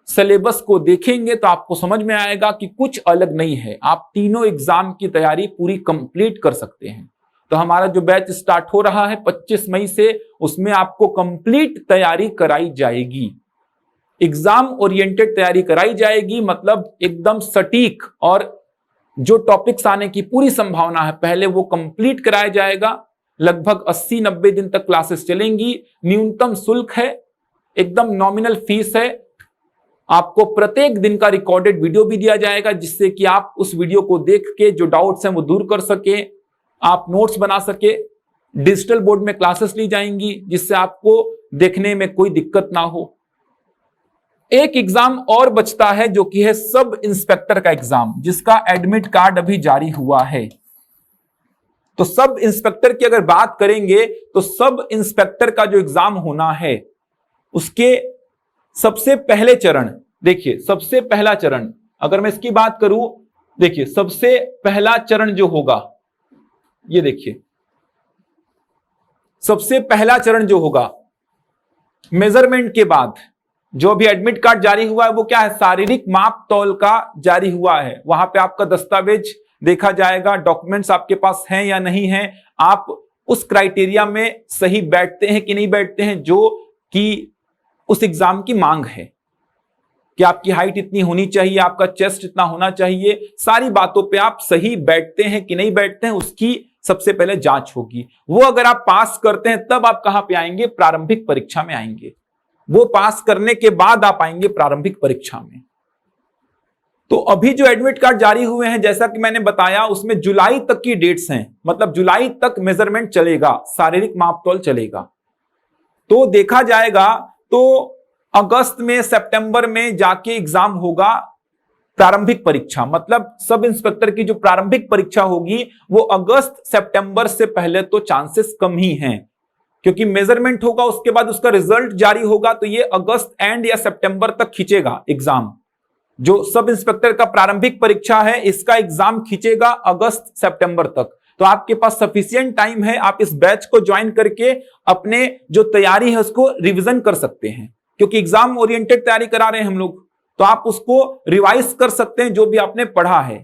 सिलेबस को देखेंगे तो आपको समझ में आएगा कि कुछ अलग नहीं है। आप तीनों एग्जाम की तैयारी पूरी कंप्लीट कर सकते हैं। तो हमारा जो बैच स्टार्ट हो रहा है 25 मई से, उसमें आपको कंप्लीट तैयारी कराई जाएगी, एग्जाम ओरिएंटेड तैयारी कराई जाएगी, मतलब एकदम सटीक, और जो टॉपिक्स आने की पूरी संभावना है पहले वो कंप्लीट कराया जाएगा। लगभग 80-90 दिन तक क्लासेस चलेंगी। न्यूनतम शुल्क है, एकदम नॉमिनल फीस है। आपको प्रत्येक दिन का रिकॉर्डेड वीडियो भी दिया जाएगा, जिससे कि आप उस वीडियो को देख के जो डाउट्स हैं वो दूर कर सके, आप नोट्स बना सके। डिजिटल बोर्ड में क्लासेस ली जाएंगी, जिससे आपको देखने में कोई दिक्कत ना हो। एक एग्जाम और बचता है, जो कि है सब इंस्पेक्टर का एग्जाम, जिसका एडमिट कार्ड अभी जारी हुआ है। तो सब इंस्पेक्टर की अगर बात करेंगे तो सब इंस्पेक्टर का जो एग्जाम होना है, उसके सबसे पहले चरण, देखिए सबसे पहला चरण अगर मैं इसकी बात करूं, देखिए सबसे पहला चरण जो होगा, ये देखिए सबसे पहला चरण जो होगा, मेजरमेंट के बाद जो भी एडमिट कार्ड जारी हुआ है वो क्या है, शारीरिक माप तौल का जारी हुआ है। वहां पे आपका दस्तावेज देखा जाएगा, डॉक्यूमेंट्स आपके पास हैं या नहीं हैं, आप उस क्राइटेरिया में सही बैठते हैं कि नहीं बैठते हैं, जो कि उस एग्जाम की मांग है कि आपकी हाइट इतनी होनी चाहिए, आपका चेस्ट इतना होना चाहिए, सारी बातों पे आप सही बैठते हैं कि नहीं बैठते हैं, उसकी सबसे पहले जांच होगी। वो अगर आप पास करते हैं तब आप कहां पे आएंगे, प्रारंभिक परीक्षा में आएंगे। वो पास करने के बाद आप आएंगे प्रारंभिक परीक्षा में। तो अभी जो एडमिट कार्ड जारी हुए हैं, जैसा कि मैंने बताया, उसमें जुलाई तक की डेट्स हैं, मतलब जुलाई तक मेजरमेंट चलेगा, शारीरिक मापतौल चलेगा। तो देखा जाएगा तो अगस्त में, सितंबर में जाके एग्जाम होगा, प्रारंभिक परीक्षा, मतलब सब इंस्पेक्टर की जो प्रारंभिक परीक्षा होगी वो अगस्त सितंबर से पहले तो चांसेस कम ही हैं, क्योंकि मेजरमेंट होगा, उसके बाद उसका रिजल्ट जारी होगा, तो ये अगस्त एंड या सितंबर तक खींचेगा एग्जाम। जो सब इंस्पेक्टर का प्रारंभिक परीक्षा है, इसका एग्जाम खींचेगा अगस्त सितंबर तक। तो आपके पास सफिशिएंट टाइम है, आप इस बैच को ज्वाइन करके अपने जो तैयारी है उसको रिवीजन कर सकते हैं, क्योंकि एग्जाम ओरिएंटेड तैयारी करा रहे हैं हम लोग, तो आप उसको रिवाइज कर सकते हैं जो भी आपने पढ़ा है,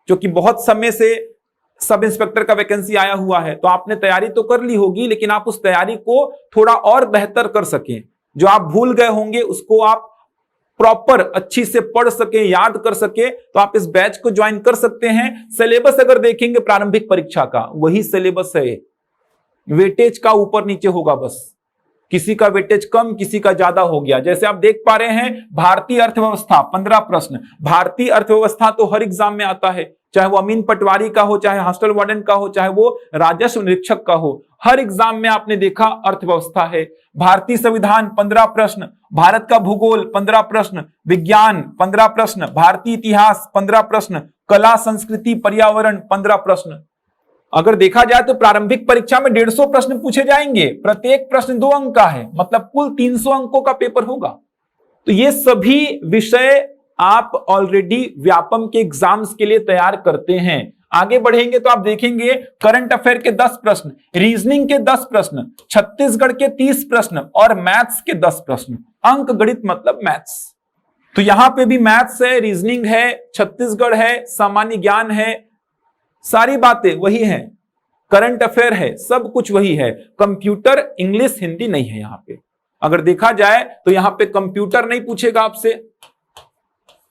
क्योंकि बहुत समय से सब इंस्पेक्टर का वैकेंसी आया हुआ है। तो आपने तैयारी तो कर ली होगी, लेकिन आप उस तैयारी को थोड़ा और बेहतर कर सकें, जो आप भूल गए होंगे उसको आप प्रॉपर अच्छी से पढ़ सके, याद कर सके, तो आप इस बैच को ज्वाइन कर सकते हैं। सिलेबस अगर देखेंगे प्रारंभिक परीक्षा का, वही सिलेबस है, वेटेज का ऊपर नीचे होगा बस, किसी का वेटेज कम, किसी का ज्यादा हो गया। जैसे आप देख पा रहे हैं, भारतीय अर्थव्यवस्था 15 प्रश्न। भारतीय अर्थव्यवस्था तो हर एग्जाम में आता है, चाहे वो अमीन पटवारी का हो, चाहे हॉस्टल वार्डन का हो, चाहे वो राजस्व निरीक्षक का हो, हर एग्जाम में आपने देखा अर्थव्यवस्था है। भारतीय संविधान 15 प्रश्न, भारत का भूगोल 15 प्रश्न, विज्ञान 15 प्रश्न, भारतीय इतिहास 15 प्रश्न, कला संस्कृति पर्यावरण 15 प्रश्न। अगर देखा जाए तो प्रारंभिक परीक्षा में 150 प्रश्न पूछे जाएंगे, प्रत्येक प्रश्न 2 अंक का है, मतलब कुल 300 अंकों का पेपर होगा। तो ये सभी विषय आप ऑलरेडी व्यापम के एग्जाम्स के लिए तैयार करते हैं। आगे बढ़ेंगे तो आप देखेंगे करंट अफेयर के 10 प्रश्न, रीजनिंग के 10 प्रश्न, छत्तीसगढ़ के 30 प्रश्न और मैथ्स के 10 प्रश्न। अंक गणित मतलब मैथ्स, तो यहां पे भी मैथ्स है, रीजनिंग है, छत्तीसगढ़ है, सामान्य ज्ञान है, सारी बातें वही हैं, करंट अफेयर है, सब कुछ वही है। कंप्यूटर, इंग्लिश, हिंदी नहीं है। यहां पे अगर देखा जाए तो यहां पे कंप्यूटर नहीं पूछेगा आपसे,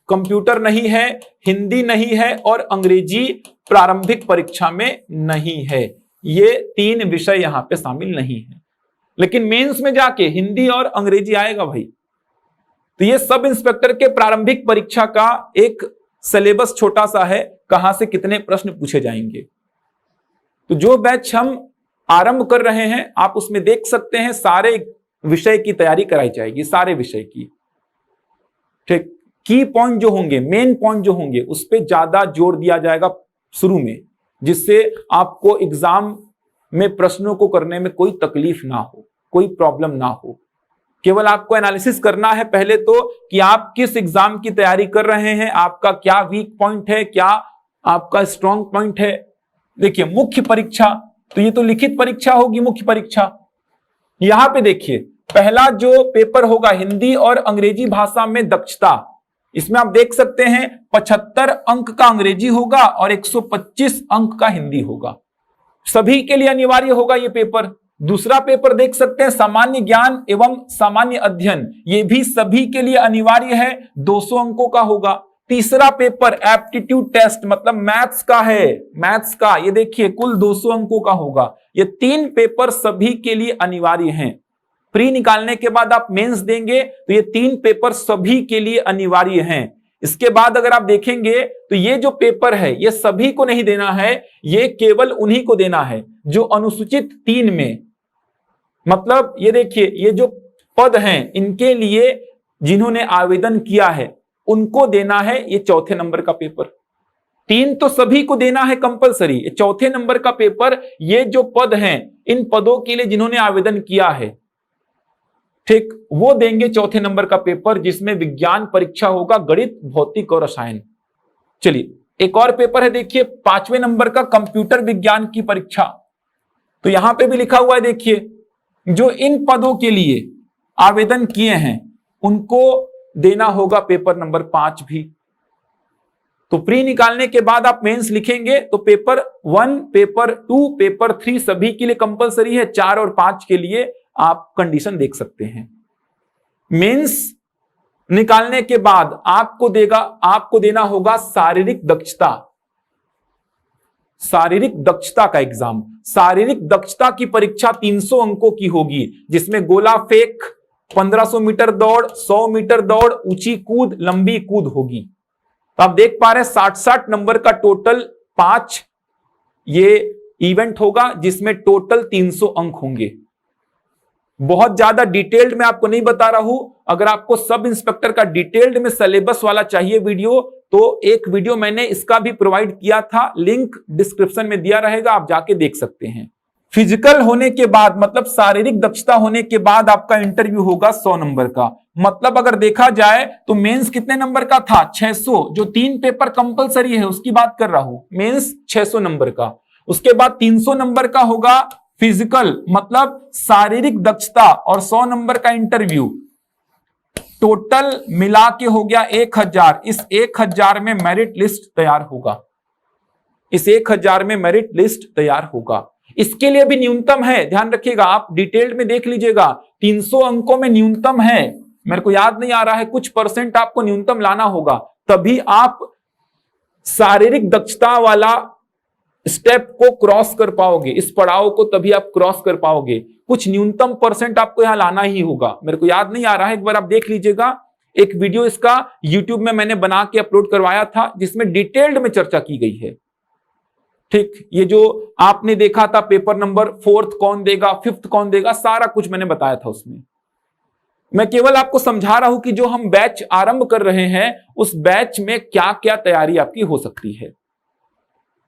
कंप्यूटर नहीं है, हिंदी नहीं है और अंग्रेजी प्रारंभिक परीक्षा में नहीं है। ये 3 विषय यहां पे शामिल नहीं है, लेकिन मेंस में जाके हिंदी और अंग्रेजी आएगा भाई। तो ये सब इंस्पेक्टर के प्रारंभिक परीक्षा का एक सिलेबस छोटा सा है, कहां से कितने प्रश्न पूछे जाएंगे। तो जो बैच हम आरंभ कर रहे हैं, आप उसमें देख सकते हैं, सारे विषय की तैयारी कराई जाएगी, सारे विषय की। ठीक, की पॉइंट जो होंगे, मेन पॉइंट जो होंगे, उस पर ज्यादा जोर दिया जाएगा शुरू में, जिससे आपको एग्जाम में प्रश्नों को करने में कोई तकलीफ ना हो, कोई प्रॉब्लम ना हो। केवल आपको एनालिसिस करना है पहले तो कि आप किस एग्जाम की तैयारी कर रहे हैं, आपका क्या वीक पॉइंट है, क्या आपका स्ट्रॉन्ग पॉइंट है। देखिए मुख्य परीक्षा, तो ये तो लिखित परीक्षा होगी मुख्य परीक्षा। यहां पे देखिए पहला जो पेपर होगा हिंदी और अंग्रेजी भाषा में दक्षता, इसमें आप देख सकते हैं 75 अंक का अंग्रेजी होगा और 125 अंक का हिंदी होगा। सभी के लिए अनिवार्य होगा ये पेपर। दूसरा पेपर देख सकते हैं सामान्य ज्ञान एवं सामान्य अध्ययन, ये भी सभी के लिए अनिवार्य है, 200 अंकों का होगा। तीसरा पेपर एप्टीट्यूड टेस्ट मतलब मैथ्स का है, मैथ्स का ये देखिए कुल 200 अंकों का होगा। ये 3 पेपर सभी के लिए अनिवार्य हैं। प्री निकालने के बाद आप मेंस देंगे तो ये 3 पेपर सभी के लिए अनिवार्य हैं। इसके बाद अगर आप देखेंगे तो ये जो पेपर है ये सभी को नहीं देना है, ये केवल उन्हीं को देना है जो अनुसूचित 3 में, मतलब ये देखिए ये जो पद हैं इनके लिए जिन्होंने आवेदन किया है उनको देना है ये चौथे नंबर का पेपर। 3 तो सभी को देना है कंपलसरी, चौथे नंबर का पेपर ये जो पद हैं इन पदों के लिए जिन्होंने आवेदन किया है, ठीक, वो देंगे चौथे नंबर का पेपर जिसमें विज्ञान परीक्षा होगा, गणित, भौतिक और रसायन। चलिए एक और पेपर है देखिए 5वें नंबर का कंप्यूटर विज्ञान की परीक्षा। तो यहां पे भी लिखा हुआ है देखिए जो इन पदों के लिए आवेदन किए हैं उनको देना होगा पेपर नंबर 5 भी। तो प्री निकालने के बाद आप मेंस लिखेंगे तो पेपर 1, पेपर 2, पेपर 3 सभी के लिए कंपलसरी है, 4 और 5 के लिए आप कंडीशन देख सकते हैं। मेंस निकालने के बाद आपको देना होगा शारीरिक दक्षता, शारीरिक दक्षता का एग्जाम। शारीरिक दक्षता की परीक्षा 300 अंकों की होगी जिसमें गोला फेंक, 1500 मीटर दौड़, 100 मीटर दौड़, ऊंची कूद, लंबी कूद होगी। तो आप देख पा रहे हैं 60-60 नंबर का टोटल 5 ये इवेंट होगा जिसमें टोटल 300 अंक होंगे। बहुत ज्यादा डिटेल्ड में आपको नहीं बता रहा हूं, अगर आपको सब इंस्पेक्टर का डिटेल्ड में सिलेबस वाला चाहिए वीडियो तो एक वीडियो मैंने इसका भी प्रोवाइड किया था, लिंक डिस्क्रिप्शन में दिया रहेगा, आप जाके देख सकते हैं। फिजिकल होने के बाद मतलब शारीरिक दक्षता होने के बाद आपका इंटरव्यू होगा 100 नंबर का। मतलब अगर देखा जाए तो मेंस कितने नंबर का था, 600, जो 3 पेपर कंपलसरी है उसकी बात कर रहा हूं, मेंस 600 नंबर का। उसके बाद 300 नंबर का होगा फिजिकल मतलब शारीरिक दक्षता और 100 नंबर का इंटरव्यू। टोटल मिला के हो गया 1000। इस 1000 में मेरिट लिस्ट तैयार होगा, इस 1000 में मेरिट लिस्ट तैयार होगा। इसके लिए भी न्यूनतम है, ध्यान रखिएगा, आप डिटेल्ड में देख लीजिएगा, 300 अंकों में न्यूनतम है, मेरे को याद नहीं आ रहा है, कुछ परसेंट आपको न्यूनतम लाना होगा, तभी आप शारीरिक दक्षता वाला स्टेप को क्रॉस कर पाओगे, इस पड़ाव को तभी आप क्रॉस कर पाओगे। कुछ न्यूनतम परसेंट आपको यहां लाना ही होगा, मेरे को याद नहीं आ रहा है, एक बार आप देख लीजिएगा। एक वीडियो इसका यूट्यूब में मैंने बना के अपलोड करवाया था जिसमें डिटेल्ड में चर्चा की गई है। ठीक, ये जो आपने देखा था पेपर नंबर 4 कौन देगा, 5th कौन देगा, सारा कुछ मैंने बताया था उसमें। मैं केवल आपको समझा रहा हूं कि जो हम बैच आरंभ कर रहे हैं उस बैच में क्या क्या तैयारी आपकी हो सकती है।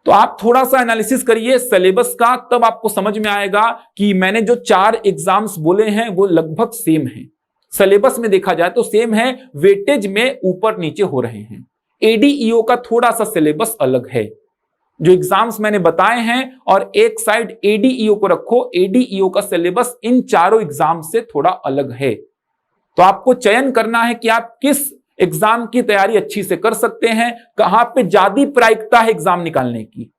तो आप थोड़ा सा एनालिसिस करिए सिलेबस का, तब आपको समझ में आएगा कि मैंने जो 4 एग्जाम्स बोले हैं वो लगभग सेम हैं। सिलेबस में देखा जाए तो सेम है, वेटेज में ऊपर नीचे हो रहे हैं। एडीईओ का थोड़ा सा सिलेबस अलग है, जो एग्जाम्स मैंने बताए हैं, और एक साइड एडीईओ को रखो, एडीईओ का सिलेबस इन चारों एग्जाम से थोड़ा अलग है। तो आपको चयन करना है कि आप किस एग्जाम की तैयारी अच्छी से कर सकते हैं, कहां पे ज्यादा प्रायिकता है एग्जाम निकालने की,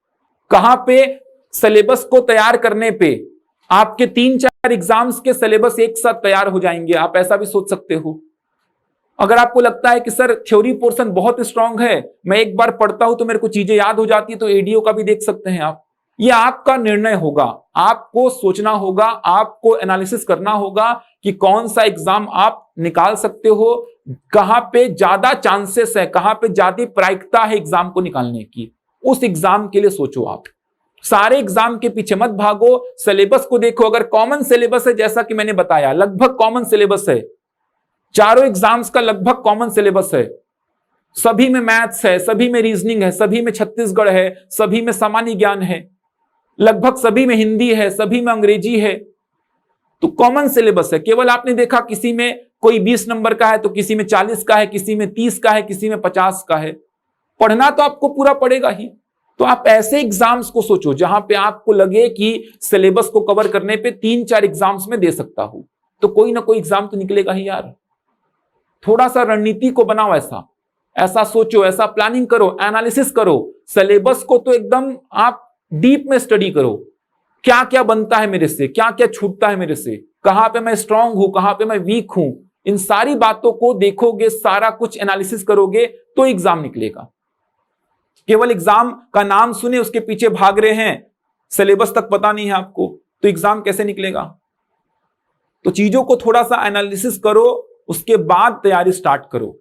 कहां पे सिलेबस को तैयार करने पे आपके 3-4 एग्जाम्स के सिलेबस एक साथ तैयार हो जाएंगे। आप ऐसा भी सोच सकते हो। अगर आपको लगता है कि सर थ्योरी पोर्शन बहुत स्ट्रांग है, मैं एक बार पढ़ता हूं तो मेरे को चीजें याद हो जाती है, तो एडीओ का भी देख सकते हैं आप। ये आपका निर्णय होगा, आपको सोचना होगा, आपको एनालिसिस करना होगा कि कौन सा एग्जाम आप निकाल सकते हो, कहां पे ज्यादा चांसेस है, कहां पे ज्यादा प्रायिकता है एग्जाम को निकालने की, उस एग्जाम के लिए सोचो आप। सारे एग्जाम के पीछे मत भागो, सिलेबस को देखो। अगर कॉमन सिलेबस है, जैसा कि मैंने बताया लगभग कॉमन सिलेबस है, चारों एग्जाम्स का लगभग कॉमन सिलेबस है, सभी में मैथ्स है, सभी में रीजनिंग है, सभी में छत्तीसगढ़ है, सभी में सामान्य ज्ञान है, लगभग सभी में हिंदी है, सभी में अंग्रेजी है, तो कॉमन सिलेबस है। केवल आपने देखा किसी में कोई 20 नंबर का है तो किसी में 40 का है, किसी में 30 का है, किसी में 50 का है। पढ़ना तो आपको पूरा पड़ेगा ही। तो आप ऐसे एग्जाम्स को सोचो जहां पे आपको लगे कि सिलेबस को कवर करने पे 3-4 एग्जाम्स में दे सकता हूं, तो कोई ना कोई एग्जाम तो निकलेगा ही यार। थोड़ा सा रणनीति को बनाओ, ऐसा सोचो, ऐसा प्लानिंग करो, एनालिसिस करो। सिलेबस को तो एकदम आप डीप में स्टडी करो। क्या क्या बनता है मेरे से, क्या क्या छूटता है मेरे से, कहां पे मैं स्ट्रांग हूं, कहां पे मैं वीक हूं, इन सारी बातों को देखोगे, सारा कुछ एनालिसिस करोगे तो एग्जाम निकलेगा। केवल एग्जाम का नाम सुने उसके पीछे भाग रहे हैं, सिलेबस तक पता नहीं है आपको, तो एग्जाम कैसे निकलेगा? तो चीजों को थोड़ा सा एनालिसिस करो, उसके बाद तैयारी स्टार्ट करो।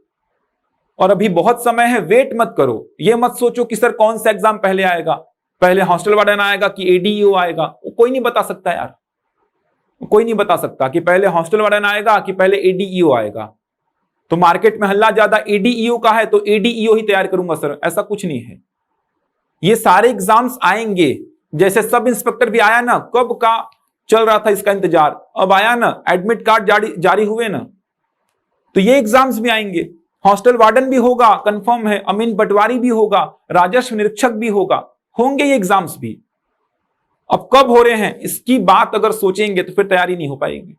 और अभी बहुत समय है, वेट मत करो। ये मत सोचो कि सर कौन सा एग्जाम पहले आएगा, पहले हॉस्टल वार्डन आएगा कि एडीईओ आएगा। वो कोई नहीं बता सकता यार, कोई नहीं बता सकता कि पहले हॉस्टल वार्डन आएगा कि पहले एडीईओ आएगा। तो मार्केट में हल्ला ज्यादा एडीईओ का है तो एडीईओ ही तैयार करूंगा सर, ऐसा कुछ नहीं है। ये सारे एग्जाम्स आएंगे। जैसे सब इंस्पेक्टर भी आया ना, कब का चल रहा था इसका इंतजार, अब आया ना, एडमिट कार्ड जारी हुए ना, तो ये एग्जाम्स भी आएंगे। हॉस्टल वार्डन भी होगा, कंफर्म है, अमीन पटवारी भी होगा, राजस्व निरीक्षक भी होगा, होंगे ये एग्जाम्स भी। अब कब हो रहे हैं इसकी बात अगर सोचेंगे तो फिर तैयारी नहीं हो पाएगी।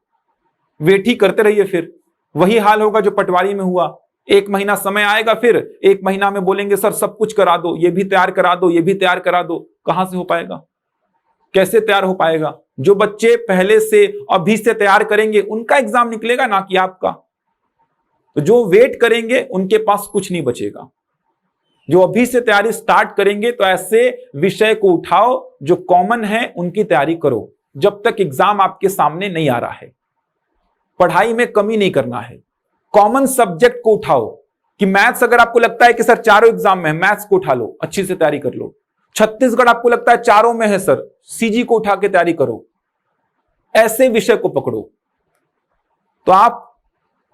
वेट ही करते रहिए, फिर वही हाल होगा जो पटवारी में हुआ। 1 महीना समय आएगा, फिर 1 महीना में बोलेंगे सर सब कुछ करा दो, ये भी तैयार करा दो, ये भी तैयार करा दो। कहां से हो पाएगा, कैसे तैयार हो पाएगा? जो बच्चे पहले से अभी से तैयार करेंगे उनका एग्जाम निकलेगा, ना कि आपका। तो जो वेट करेंगे उनके पास कुछ नहीं बचेगा। जो अभी से तैयारी स्टार्ट करेंगे तो ऐसे विषय को उठाओ जो कॉमन है, उनकी तैयारी करो जब तक एग्जाम आपके सामने नहीं आ रहा है। पढ़ाई में कमी नहीं करना है। कॉमन सब्जेक्ट को उठाओ कि मैथ्स अगर आपको लगता है कि सर चारों एग्जाम में है, मैथ्स को उठा लो, अच्छी से तैयारी कर लो। छत्तीसगढ़ आपको लगता है चारों में है सर, सीजी को उठा के तैयारी करो। ऐसे विषय को पकड़ो। तो आप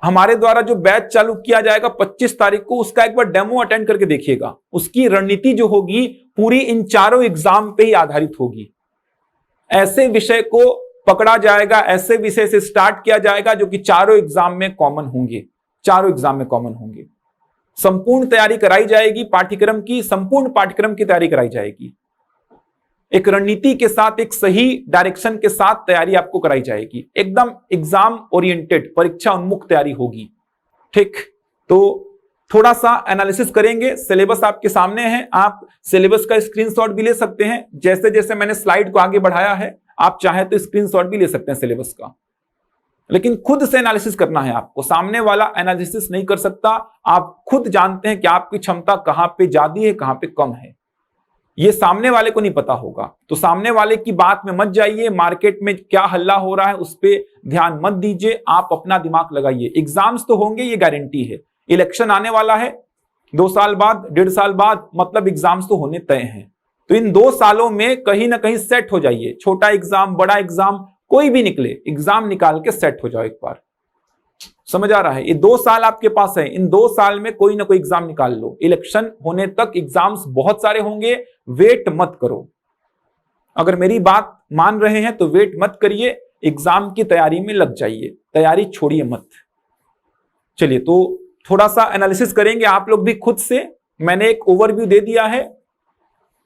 हमारे द्वारा जो बैच चालू किया जाएगा 25 तारीख को, उसका एक बार डेमो अटेंड करके देखिएगा। उसकी रणनीति जो होगी पूरी इन चारों एग्जाम पे ही आधारित होगी। ऐसे विषय को पकड़ा जाएगा, ऐसे विषय से स्टार्ट किया जाएगा जो कि चारों एग्जाम में कॉमन होंगे, चारों एग्जाम में कॉमन होंगे। संपूर्ण तैयारी कराई जाएगी, पाठ्यक्रम की, संपूर्ण पाठ्यक्रम की तैयारी कराई जाएगी। एक रणनीति के साथ, एक सही डायरेक्शन के साथ तैयारी आपको कराई जाएगी। एकदम एग्जाम ओरिएंटेड, परीक्षा उन्मुख तैयारी होगी। ठीक, तो थोड़ा सा एनालिसिस करेंगे। सिलेबस आपके सामने है, आप सिलेबस का स्क्रीनशॉट भी ले सकते हैं। जैसे जैसे मैंने स्लाइड को आगे बढ़ाया है, आप चाहे तो स्क्रीनशॉट भी ले सकते हैं सिलेबस का, लेकिन खुद से एनालिसिस करना है आपको। सामने वाला एनालिसिस नहीं कर सकता। आप खुद जानते हैं कि आपकी क्षमता कहां पे ज्यादा है, कहां पे कम है। ये सामने वाले को नहीं पता होगा। तो सामने वाले की बात में मत जाइए, मार्केट में क्या हल्ला हो रहा है उस पर ध्यान मत दीजिए। आप अपना दिमाग लगाइए। एग्जाम्स तो होंगे, ये गारंटी है। इलेक्शन आने वाला है 2 साल बाद, 1.5 साल बाद, मतलब एग्जाम्स तो होने तय हैं। तो इन 2 सालों में कहीं ना कहीं सेट हो जाइए। छोटा एग्जाम, बड़ा एग्जाम, कोई भी निकले, एग्जाम निकाल के सेट हो जाओ एक बार। समझ आ रहा है? ये 2 साल आपके पास है, इन 2 साल में कोई ना कोई एग्जाम निकाल लो। इलेक्शन होने तक एग्जाम्स बहुत सारे होंगे, वेट मत करो। अगर मेरी बात मान रहे हैं तो वेट मत करिए, एग्जाम की तैयारी में लग जाइए, तैयारी छोड़िए मत। चलिए, तो थोड़ा सा एनालिसिस करेंगे आप लोग भी खुद से। मैंने एक ओवरव्यू दे दिया है।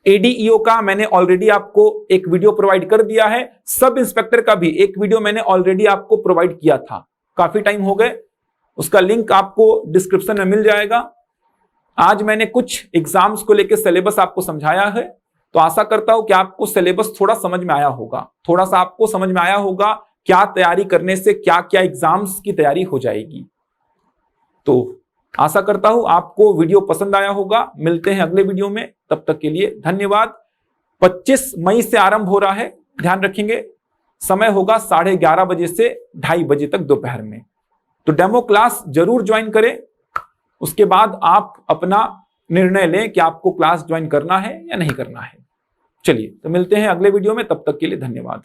एडीईओ का मैंने ऑलरेडी आपको एक वीडियो प्रोवाइड कर दिया है। सब इंस्पेक्टर का भी एक वीडियो मैंने ऑलरेडी आपको प्रोवाइड किया था, काफी टाइम हो गए। उसका लिंक आपको डिस्क्रिप्शन में मिल जाएगा। आज मैंने कुछ एग्जाम्स को लेकर सिलेबस आपको समझाया है, तो आशा करता हूं कि आपको सिलेबस थोड़ा समझ में आया होगा। थोड़ा सा आपको समझ में आया होगा क्या तैयारी करने से क्या क्या एग्जाम्स की तैयारी हो जाएगी। तो आशा करता हूं आपको वीडियो पसंद आया होगा। मिलते हैं अगले वीडियो में, तब तक के लिए धन्यवाद। 25 मई से आरंभ हो रहा है, ध्यान रखेंगे। समय होगा 11:30 बजे से 2:30 बजे तक दोपहर में। तो डेमो क्लास जरूर ज्वाइन करें। उसके बाद आप अपना निर्णय लें कि आपको क्लास ज्वाइन करना है या नहीं करना है। चलिए, तो मिलते हैं अगले वीडियो में, तब तक के लिए धन्यवाद।